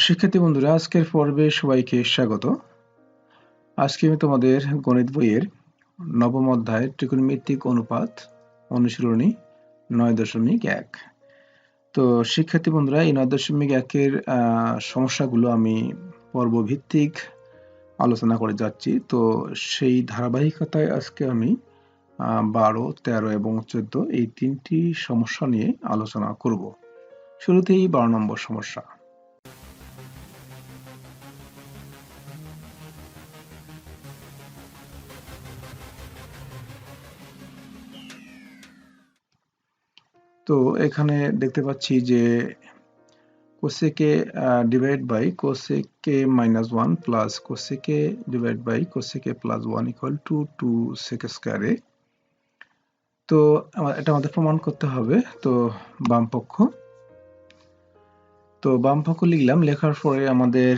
শিক্ষার্থী বন্ধুরা, আজকের পর্বে সবাইকে স্বাগত। আজকে আমি তোমাদের গণিত বইয়ের নবম অধ্যায় ত্রিকোণমিতিক অনুপাত অনুশীলনী 9.1। তো শিক্ষার্থী বন্ধুরা, এই 9.1-এর সমস্যাগুলো আমি পর্ব ভিত্তিক আলোচনা করে যাচ্ছি। তো সেই ধারাবাহিকতায় আজকে আমি 12, 13 এবং 14 এই তিনটি সমস্যা নিয়ে আলোচনা করব। শুরুতেই 12 নম্বর সমস্যা। তো এখানে দেখতে পাচ্ছি যে cosec a divided by cosec a minus 1 plus cosec a divided by cosec a plus 1 equal to 2 sec square a। তো এটা আমাদের প্রমাণ করতে হবে। তো বাম পক্ষ লিখলাম। লেখার পরে আমাদের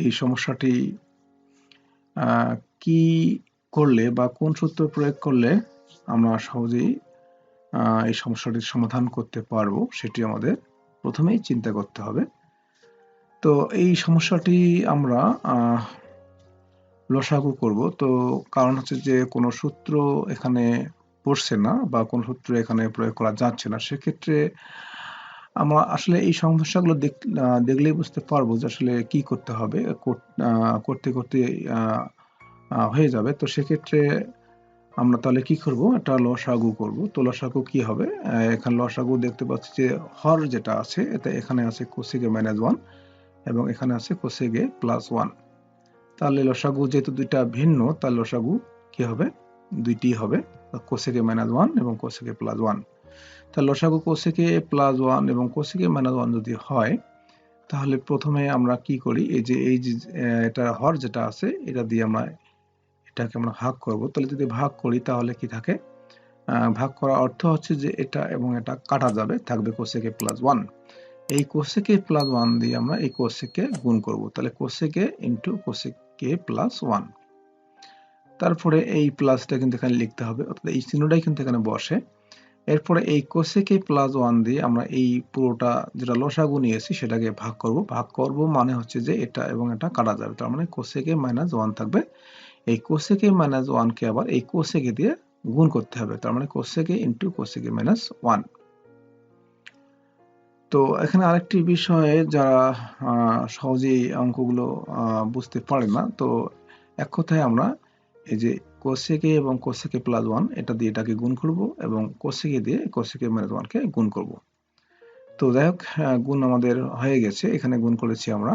এই সমস্যাটি কি করলে বা কোন সূত্র প্রয়োগ করলে আমরা সহজেই এই সমস্যাটির সমাধান করতে পারবো সেটি আমাদের প্রথমেই চিন্তা করতে হবে। তো এই সমস্যাটি আমরা লসাগু করব। তো কারণ হচ্ছে যে কোনো সূত্র এখানে পড়ছে না বা কোনো সূত্র এখানে প্রয়োগ করা যাচ্ছে না। সেক্ষেত্রে আমরা আসলে এই সমস্যাগুলো দেখলেই বুঝতে পারবো যে আসলে কি করতে হবে। করতে করতে হয়ে যাবে। তো সেক্ষেত্রে আমরা তাহলে কি করব, একটা লসাগু করব। তো লসাগু কি হবে, এখানে লসাগু দেখতে পাচ্ছি যে হর যেটা আছে এখানে আছে cosec a minus 1 এবং এখানে আছে cosec a plus 1। তাহলে লসাগু যেহেতু দুইটা ভিন্ন, তাহলে লসাগু কি হবে, দুইটি হবে, cosec a minus 1 এবং cosec a plus 1। তাহলে লসাগু cosec a plus 1 এবং cosec a minus 1 যদি হয়, তাহলে প্রথমে আমরা কি করি, এই যে এটা হর যেটা আছে এটা দিয়ে এটাকে আমরা ভাগ করব। তাহলে যদি ভাগ করি তাহলে কি থাকে, ভাগ করার অর্থ হচ্ছে যে এটা এবং এটা কাটা যাবে, থাকবে cosec a plus 1। এই cosec a plus 1 দিয়ে আমরা এই cosec a গুণ করব। তাহলে cosec a into cosec a plus 1। তারপরে এই প্লাসটা কিন্তু এখানে লিখতে হবে, অর্থাৎ এই চিহ্নটাই কিন্তু এখানে বসে। এরপরে এই cosec a plus 1 দিয়ে আমরা এই পুরোটা যেটা লসাগু নিয়েছি সেটাকে ভাগ করব। ভাগ করব মানে হচ্ছে যে এটা এবং এটা কাটা যাবে, তার মানে cosec a minus 1 থাকবে। এই cosec a minus 1 কে আবার এই cosec a দিয়ে গুণ করতে হবে, তার মানে cosec a into cosec a minus 1। তো এখানে আরেকটি বিষয়ে যারা সহজেই অঙ্কগুলো বুঝতে পারে না, তো এক কথায় আমরা এই যে cosec a এবং cosec a plus 1 এটা দিয়ে এটাকে গুণ করব এবং cosec a দিয়ে cosec a minus 1 কে গুণ করব। তো যাই হোক, গুণ আমাদের হয়ে গেছে, এখানে গুণ করেছি আমরা।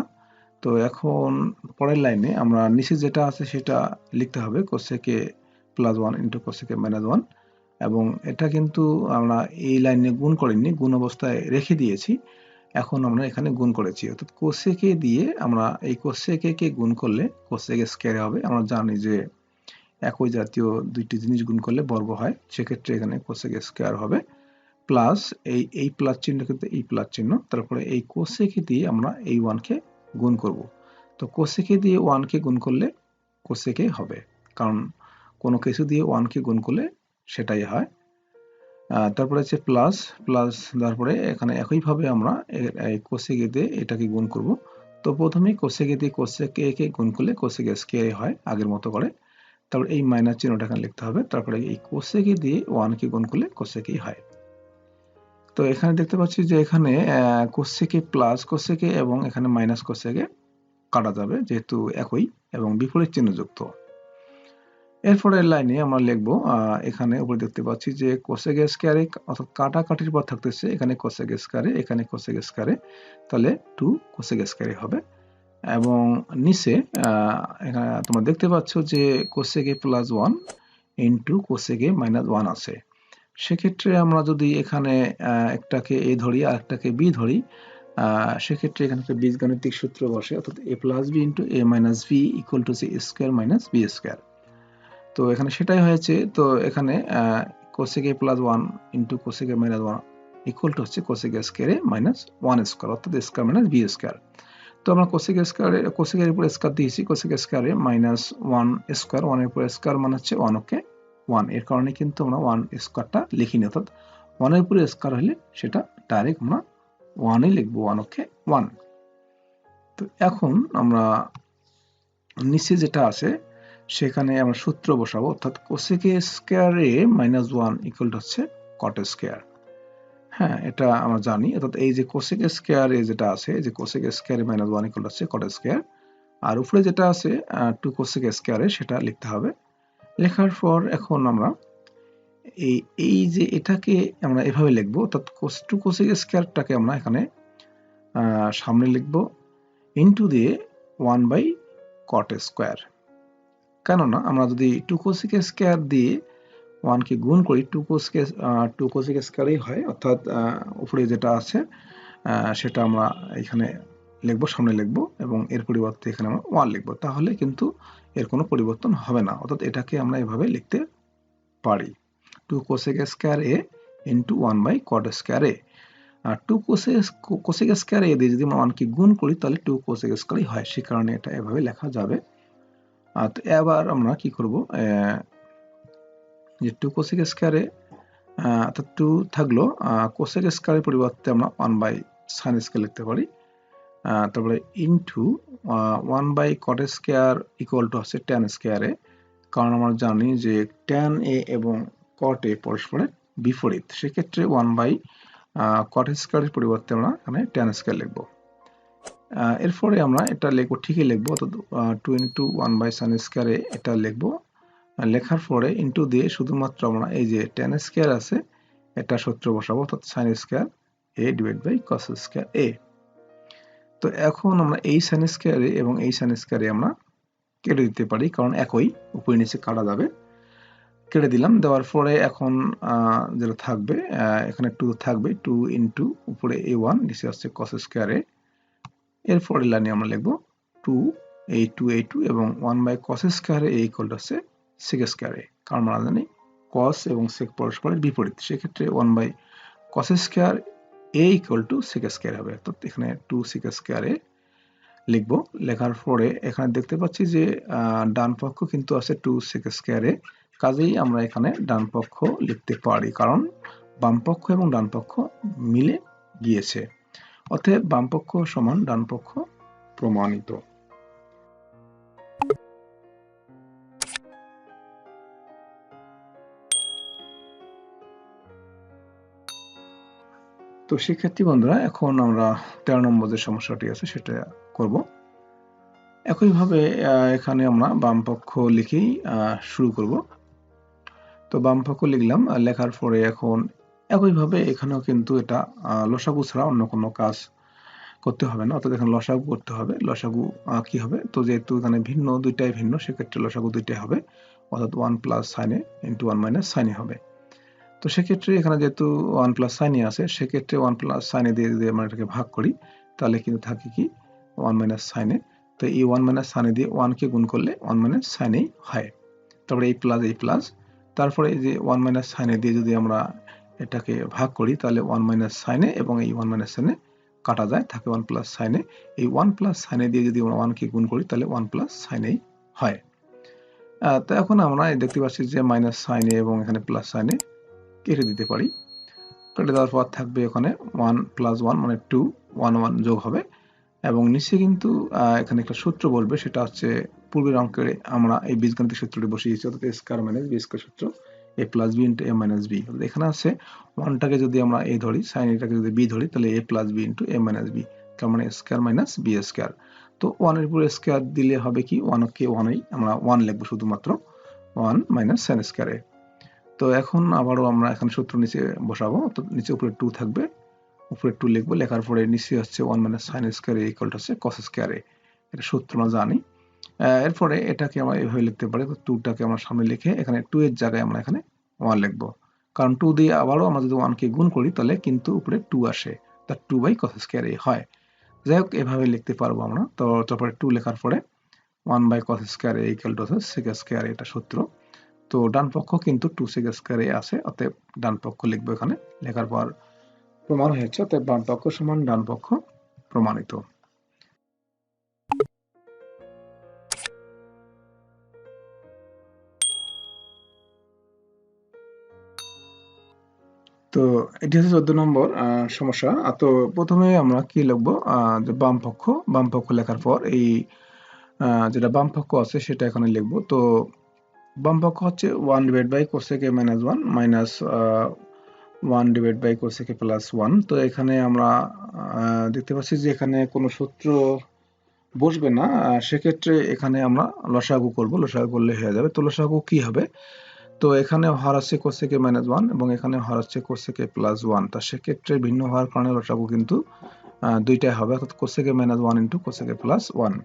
তো এখন পরের লাইনে আমরা নিচে যেটা আছে সেটা লিখতে হবে, cosec a plus 1 into cosec a minus 1। এবং এটা কিন্তু আমরা এই লাইনে গুণ করিনি, গুণ অবস্থায় রেখে দিয়েছি। এখন আমরা এখানে গুণ করেছি, অর্থাৎ cosec a দিয়ে আমরা এই cosec a কে গুণ করলে cosec a স্কয়ার হবে। আমরা জানি যে একই জাতীয় দুইটি জিনিস গুণ করলে বর্গ হয়, সেক্ষেত্রে এখানে cosec a স্কয়ার হবে। প্লাস এই প্লাস চিহ্ন কিন্তু এই প্লাস চিহ্ন, তারপরে এই cosec a দিয়ে আমরা এই 1 কে গুণ করব। তো cosec a দিয়ে 1 কে গুণ করলে cosec a হবে, কারণ কোনো কিছু দিয়ে 1 কে গুণ করলে সেটাই হয়। তারপরে হচ্ছে প্লাস প্লাস, তারপরে এখানে একইভাবে আমরা এই cosec a দিয়ে এটাকে গুণ করব। তো প্রথমে cosec a দিয়ে cosec a কে গুণ করলে cosec a স্কয়ার হয় আগের মতো করে। তারপর এই মাইনাস চিহ্নটা এখানে লিখতে হবে, তারপরে এই cosec a দিয়ে 1 কে গুণ করলে cosec a হয়। তো এখানে দেখতে পাচ্ছি যে এখানে cosec a plus cosec a এবং এখানে মাইনাস cosec a কাটা যাবে, যেহেতু একই এবং বিপরীত চিহ্নযুক্ত। এরপরে লাইনে আমরা লিখব, এখানে উপরে দেখতে পাচ্ছি যে cosec a স্কয়ারে, অর্থাৎ কাটাকাটির পর থাকতেছে এখানে cosec a স্কয়ারে, এখানে cosec a স্কয়ারে, তাহলে 2 cosec a স্কয়ারে হবে। এবং নিচে এখানে তোমরা দেখতে পাচ্ছ যে cosec a plus 1 into cosec a minus 1 আছে। সেক্ষেত্রে আমরা যদি এখানে একটাকে a ধরি আর একটাকে b ধরি, সেক্ষেত্রে এখানে একটা বীজগাণিতিক সূত্র বসে, অর্থাৎ a plus b into a minus b equal to a square minus b square. তো এখানে সেটাই হয়েছে। তো এখানে cosec a plus 1 into cosec a minus 1 equal to হচ্ছে cosec a square a minus 1 square, অর্থাৎ a square minus b square. তো আমরা cosec এর উপর স্কয়ার দিয়েছি, cosec a square a minus 1 square, 1 এর উপর স্কয়ার মানে হচ্ছে 1 ওকে 1, এর কারণে কিন্তু আমরা 1 স্কয়ারটা লিখিনি, অর্থাৎ 1 এর উপরে স্কয়ার হলে সেটা ডাইরেক্ট আমরা 1ই লিখব, 1 ওকে 1। তো এখন আমরা নিচে যেটা আছে সেখানে আমরা সূত্র বসাবো, অর্থাৎ কোসেক স্কয়ার এ মাইনাস 1 ইকুয়াল হচ্ছে কট স্কয়ার। হ্যাঁ, এটা আমরা জানি, অর্থাৎ এই যে কোসেক স্কয়ার এ যেটা আছে, যে কোসেক স্কয়ার এ মাইনাস 1 ইকুয়াল হচ্ছে কট স্কয়ার, আর উপরে যেটা আছে 2 কোসেক স্কয়ার এ, সেটা লিখতে হবে। লেখার পর এখন আমরা এই যে এটাকে আমরা এভাবে লিখবো, অর্থাৎ টু কোসেক স্কয়ারটাকে আমরা এখানে সামনে লিখবো ইনটু দিয়ে 1 বাই কট স্কয়ার। কেননা আমরা যদি 2 কোসেক স্কয়ার দিয়ে 1 কে গুণ করি, 2 কোসেক স্কয়ারই হয়, অর্থাৎ উপরে যেটা আছে সেটা আমরা এখানে লিখবো, সামনে লিখবো, এবং এর পরিবর্তে এখানে আমরা 1 লিখবো, তাহলে কিন্তু এর কোনো পরিবর্তন হবে না। অর্থাৎ এটাকে আমরা এভাবে লিখতে পারি, 2 cosec square A into 1 by cot square A. আর 2 কোসেক স্কয়ার এ দিয়ে যদি আমরা 1 কে গুণ করি তাহলে 2 কোসেক স্কয়ারই হয়, সে কারণে এটা এভাবে লেখা যাবে। তো এবার আমরা কি করব, যে 2 কোসেক স্কয়ারে অর্থাৎ 2 থাকলো, কোসেক স্কয়ারের পরিবর্তে আমরা 1 বাই সাইন স্কয়ার লিখতে পারি। তারপরে into 1 by cot square equal to হচ্ছে ট্যান স্কয়ারে, কারণ আমরা জানি যে ট্যান এ এবং কট এ পরস্পরের বিপরীত, সেক্ষেত্রে 1 বাই কট স্কয়ারের পরিবর্তে আমরা এখানে ট্যান স্কয়ার লিখবো। এরপরে আমরা এটা লিখবো, ঠিকই লিখবো, অর্থাৎ 2 ইন্টু 1 বাই সাইন স্কয়ারে এটা লিখবো। লেখার পরে ইনটু দিয়ে শুধুমাত্র আমরা এই যে ট্যান স্কয়ার আছে এটা সূত্র বসাবো, অর্থাৎ sine square A divide by cos square A. তো এখন আমরা এই সাইন স্কয়ার এ এবং এই সাইন স্কয়ার এ আমরা কেটে দিতে পারি, কারণ একই, উপরে নিচে কাটা যাবে। কেটে দিলাম, দেওয়ার পরে এখন যেটা থাকবে, এখানে 2 থাকবে, 2 ইনটু উপরে a1 নিচে আসছে কস স্কয়ার এ। এরপরে লাইনে আমরা লিখবো 2 a2 এবং 1 by cos square a equal to হচ্ছে সেক স্কয়ার এ, কারণ আমরা জানি কস এবং সেক পরস্পরের বিপরীত, সেক্ষেত্রে 1 by cos square a equal to sec square হবে। অর্থাৎ এখানে 2 সেক স্কয়ার এ লিখবো। লেখার পরে এখানে দেখতে পাচ্ছি যে ডান পক্ষ কিন্তু আছে 2 সেক স্কয়ার এ, কাজেই আমরা এখানে ডান পক্ষ লিখতে পারি, কারণ বাম পক্ষ এবং ডান পক্ষ মিলে গিয়েছে। অতএব বাম পক্ষ সমান ডান পক্ষ প্রমাণিত। তো শিক্ষার্থী বন্ধুরা, এখন আমরা 13 নম্বর যে সমস্যাটি আছে সেটা করব। একইভাবে এখানে আমরা বাম পক্ষ লিখেই শুরু করব। তো বাম পক্ষ লিখলাম, লেখার পরে এখন একইভাবে এখানেও কিন্তু এটা লসাগু ছাড়া অন্য কোনো কাজ করতে হবে না, অর্থাৎ এখানে লসাগু করতে হবে। লসাগু কি হবে, তো যেহেতু এখানে ভিন্ন, দুইটাই ভিন্ন, সেক্ষেত্রে লসাগু দুইটাই হবে, অর্থাৎ 1 প্লাস সাইন এ ইন্টু 1 মাইনাস সাইন এ হবে। তো সেক্ষেত্রে এখানে যেহেতু 1 প্লাস সাইন এ আছে, সেক্ষেত্রে 1 প্লাস সাইন এ দিয়ে যদি আমরা এটাকে ভাগ করি তাহলে কিন্তু থাকে কি 1 মাইনাস সাইন এ। তো এই 1 মাইনাস সাইন এ দিয়ে 1 কে গুণ করলে 1 মাইনাস সাইন এ হয়। তারপরে এই প্লাস, তারপরে এই যে 1 মাইনাস সাইন এ দিয়ে যদি আমরা এটাকে ভাগ করি তাহলে 1 মাইনাস সাইন এ এবং এই 1 মাইনাস সাইন এ কাটা যায়, থাকে 1 প্লাস সাইন এ। এই 1 প্লাস সাইন এ দিয়ে যদি আমরা 1 কে গুণ করি তাহলে 1 প্লাস সাইন এ হয়। তো এখন আমরা দেখতে পাচ্ছি যে মাইনাস সাইন এ এবং এখানে প্লাস সাইন এ কেটে দিতে পারি। কেটে দেওয়ার পর থাকবে এখানে 1 প্লাস 1 মানে 2, 1 যোগ হবে, এবং নিচে কিন্তু এখানে একটা সূত্র বলবে, সেটা হচ্ছে পূর্বের অঙ্কে আমরা এই বীজগণিতের সূত্রটি বসিয়েছি, অর্থাৎ a square minus b square সূত্র, a plus b into a minus b. এখানে আছে 1টাকে যদি আমরা a ধরি, সাইন এটাকে যদি b ধরি, তাহলে a plus b into a minus b, তার মানে স্কয়ার মাইনাস বি স্কয়ার। তো 1 এর উপরে স্কয়ার দিলে হবে কি, 1 কে 1ই আমরা 1 লিখবো শুধুমাত্র, 1 মাইনাস সাইন স্কয়ার এ। তো এখন আবারও আমরা এখানে সূত্র নিচে বসাবো, তো নিচে উপরে 2 থাকবে, উপরে 2 লিখবো, লেখার পরে নিচে হচ্ছে 1 minus sine square a equal to হচ্ছে কস স্কয়ার এ। এটা সূত্র আমরা জানি। এরপরে এটাকে আমরা এভাবে লিখতে পারি, তো 2টাকে আমরা সামনে লিখে এখানে 2 এর জায়গায় আমরা এখানে 1 লিখবো, কারণ 2 দিয়ে আবারও আমরা যদি 1 কে গুণ করি তাহলে কিন্তু উপরে 2 আসে, তা 2 বাই কস স্কয়ার এ হয়। যাই হোক, এভাবে লিখতে পারবো আমরা। তো তারপরে 2 লেখার পরে 1 by cos square a equal to হচ্ছে সেক স্কয়ার, এটা সূত্র। তো ডান পক্ষ কিন্তু 2 সেক স্কয়ার এ আছে, অতএব ডান পক্ষ লিখবো এখানে। লেখার পর প্রমাণ হয়েছে, অতএব বাম পক্ষ সমান ডান পক্ষ প্রমাণিত। তো তো এটি হচ্ছে 14 নম্বর সমস্যা। তো প্রথমে আমরা কি লিখবো, যে বাম পক্ষ লেখার পর এই যেটা বাম পক্ষ আছে সেটা এখানে লিখবো। তো বাম পক্ষ হচ্ছে 1 divide by cosec a minus 1 minus 1 divide by cosec a plus 1। তো এখানে আমরা দেখতে পাচ্ছি যে এখানে কোনো সূত্র বসবে না, সেক্ষেত্রে এখানে আমরা লসাগু করব, লসাগু করলে হয়ে যাবে। তো লসাগু কি হবে, তো এখানে হর আছে cosec a minus 1 এবং এখানে হর আছে cosec a প্লাস 1। তা সেক্ষেত্রে ভিন্ন হওয়ার কারণে লসাগু কিন্তু দুইটাই হবে, অর্থাৎ cosec a minus 1 into cosec a plus 1।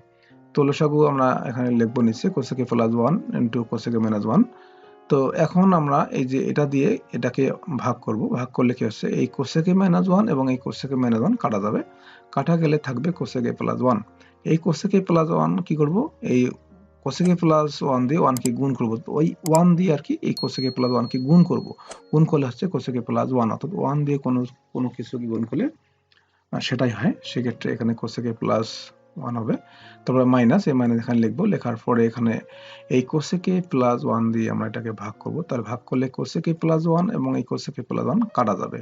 তো লসাগু আমরা এখানে লিখবো নিচে cosec a plus 1 into cosec a minus 1। তো এখন আমরা এই যে এটা দিয়ে এটাকে ভাগ করব, ভাগ করলে কি হচ্ছে, এই cosec a minus 1 এবং এই cosec a minus 1 কাটা যাবে, কাটা গেলে থাকবে cosec a প্লাস 1। এই cosec a প্লাস 1 কি করব, এই cosec a প্লাস 1 দিয়ে 1 কে গুণ করব। তো ওই 1 দিয়ে আর কি এই cosec a প্লাস 1 কে গুণ করব, গুণ করলে হচ্ছে cosec a প্লাস 1, অর্থাৎ 1 দিয়ে কোনো কিছুকে গুণ করলে সেটাই হয়। সেক্ষেত্রে এখানে cosec a প্লাস 1 হবে। তারপরে মাইনাস, এই মাইনাস এখানে লিখবো, লেখার পরে এখানে এই cosec a প্লাস 1 দিয়ে আমরা এটাকে ভাগ করব। তাহলে ভাগ করলে cosec a প্লাস 1 এবং এই cosec a প্লাস 1 কাটা যাবে,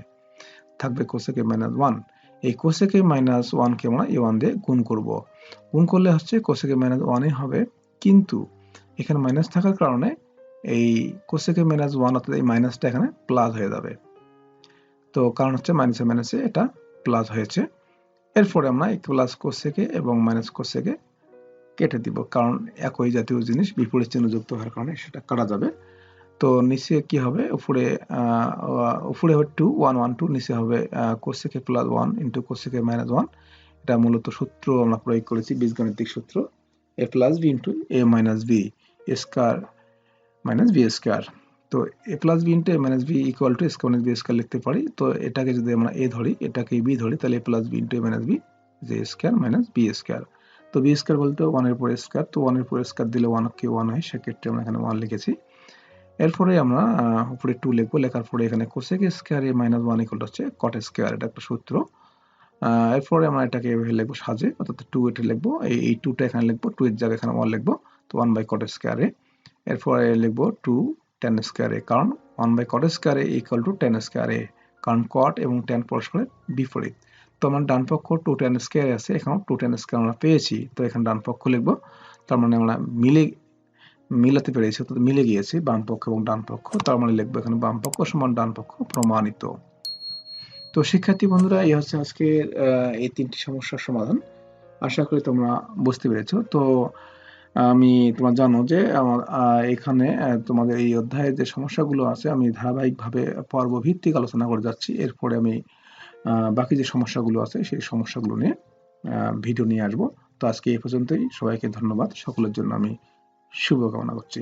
থাকবে cosec a মাইনাস 1। এই cosec a মাইনাস 1 কে আমরা এই 1 দিয়ে গুণ করব, গুণ করলে হচ্ছে cosec a মাইনাস 1 হবে। কিন্তু এখানে মাইনাস থাকার কারণে এই cosec a মাইনাস 1 অর্থাৎ এই মাইনাসটা এখানে প্লাস হয়ে যাবে। তো কারণ হচ্ছে মাইনাসে মাইনাসে এটা প্লাস হয়েছে। এরপরে আমরা এই প্লাস cosec a এবং মাইনাস cosec a কেটে দিব, কারণ একই জাতীয় জিনিস বিপরীত চিহ্ন যুক্ত হওয়ার কারণে সেটা কাটা যাবে। তো নিচে কি হবে, উপরে হবে 2 1 1 2, নিচে হবে cosec a plus 1 into cosec a minus 1। এটা মূলত সূত্র আমরা প্রয়োগ করেছি, বীজগণিতিক সূত্র a plus b into a minus b square minus b square. তো a plus b into a minus b equal to square minus b square লিখতে পারি। তো এটাকে যদি আমরা a ধরি, এটাকে b ধরি, তাহলে a plus b into a minus b যে স্কয়ার মাইনাস b স্কয়ার। তো b স্কয়ার বলতে 1 এর উপর স্কয়ার, তো 1 এর উপর স্কয়ার দিলে 1 কে 1 হয়, সেক্ষেত্রে আমরা এখানে 1 লিখেছি। এরপরে আমরা উপরে 2 লিখবো, লেখার পরে এখানে cosec square a minus 1 equal হচ্ছে cot স্কয়ার, এটা একটা সূত্র। এরপরে আমরা এটাকে এভাবে লিখবো সাজে, অর্থাৎ 2 এটা লিখবো, এই 2টা এখানে লিখবো, 2 এর জায়গায় এখানে 1 লিখবো, তো 1 বাই cot স্কয়ার a। এরপরে লিখবো 2 tan স্কয়ার a, কারণ 1 by cot square a equal to tan square a, কারণ cot এবং tan পরস্পরের বিপরীত। তো আমার ডান পক্ষ 2 tan স্কয়ার আছে, এখানেও 2 tan স্কয়ার আমরা পেয়েছি, তো এখানে ডান পক্ষ লিখবো। তার মানে আমরা মিলাতে পেরেছি, অর্থাৎ মিলে গিয়েছে বাম পক্ষ এবং ডান পক্ষ। তার মানে লিখবো এখানে বাম পক্ষ সমান ডান পক্ষ প্রমাণিত। তো শিক্ষার্থী বন্ধুরা, এই হচ্ছে আজকে এই 3টি সমস্যার সমাধান। আশা করি তোমরা বুঝতে পেরেছো। তো আমি তোমরা জানো যে আমার এখানে তোমাদের এই অধ্যায়ে যে সমস্যাগুলো আছে আমি ধারাবাহিকভাবে পর্ব ভিত্তিক আলোচনা করে যাচ্ছি। এরপরে আমি বাকি যে সমস্যাগুলো আছে সেই সমস্যাগুলো নিয়ে ভিডিও নিয়ে আসবো। তো আজকে এই পর্যন্তই। সবাইকে ধন্যবাদ। সকলের জন্য আমি শুভকামনা করছি।